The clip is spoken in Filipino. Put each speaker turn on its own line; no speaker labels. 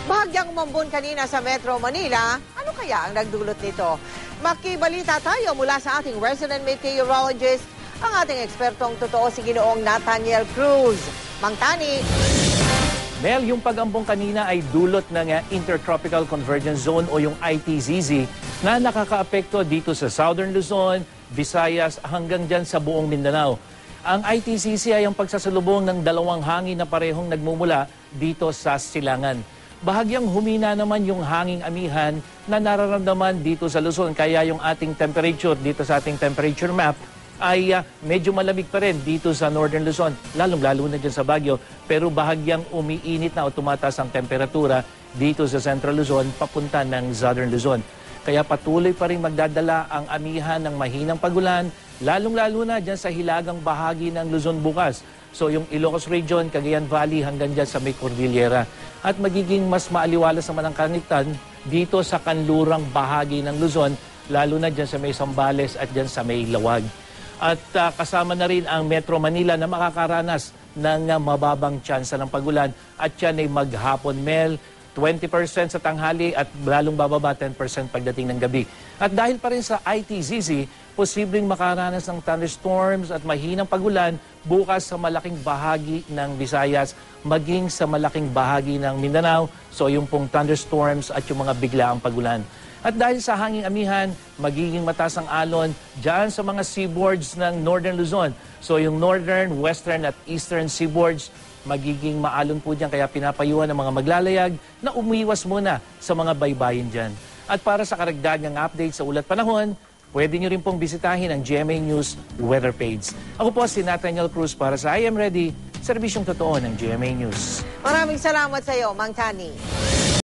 Bahagyang umambon kanina sa Metro Manila. Ano kaya ang nagdulot nito? Makibalita tayo mula sa ating resident meteorologist, ang ating ekspertong totoo si Ginoong Nathaniel Cruz. Mang Tani.
Mel, yung pag-ambong kanina ay dulot ng Intertropical Convergence Zone o yung ITZZ na nakakaapekto dito sa Southern Luzon, Visayas hanggang dyan sa buong Mindanao. Ang ITCC ay ang pagsasalubong ng dalawang hangin na parehong nagmumula dito sa Silangan. Bahagyang humina naman yung hanging amihan na nararamdaman dito sa Luzon. Kaya yung ating temperature dito sa ating temperature map ay medyo malamig pa rin dito sa Northern Luzon, lalong-lalo na dyan sa Baguio. Pero bahagyang umiinit na o tumataas ang temperatura dito sa Central Luzon papunta ng Southern Luzon. Kaya patuloy pa rin magdadala ang amihan ng mahinang pagulan, lalong-lalo na dyan sa hilagang bahagi ng Luzon bukas. So yung Ilocos Region, Cagayan Valley hanggang dyan sa may Cordillera. At magiging mas maaliwalas naman ang kanitan dito sa kanlurang bahagi ng Luzon, lalo na dyan sa may Zambales at dyan sa may Lawag. At kasama na rin ang Metro Manila na makakaranas ng mababang tsansa ng pagulan. At yan ay maghapon, Mel, 20% sa tanghali at lalong bababa 10% pagdating ng gabi. At dahil pa rin sa ITZZ, posibleng makaranas ng thunderstorms at mahinang pagulan bukas sa malaking bahagi ng Visayas, maging sa malaking bahagi ng Mindanao. So yung pong thunderstorms at yung mga biglaang pagulan. At dahil sa hanging amihan, magiging mataas ang alon dyan sa mga seaboards ng Northern Luzon. So yung Northern, Western at Eastern seaboards, magiging maalon po dyan. Kaya pinapayuhan ng mga maglalayag na umiwas muna sa mga baybayin dyan. At para sa karagdagang update sa ulat panahon, pwede nyo rin pong bisitahin ang GMA News weather page. Ako po si Nathaniel Cruz para sa I Am Ready, serbisyong totoo ng GMA News.
Maraming salamat sa iyo, Mang Tani.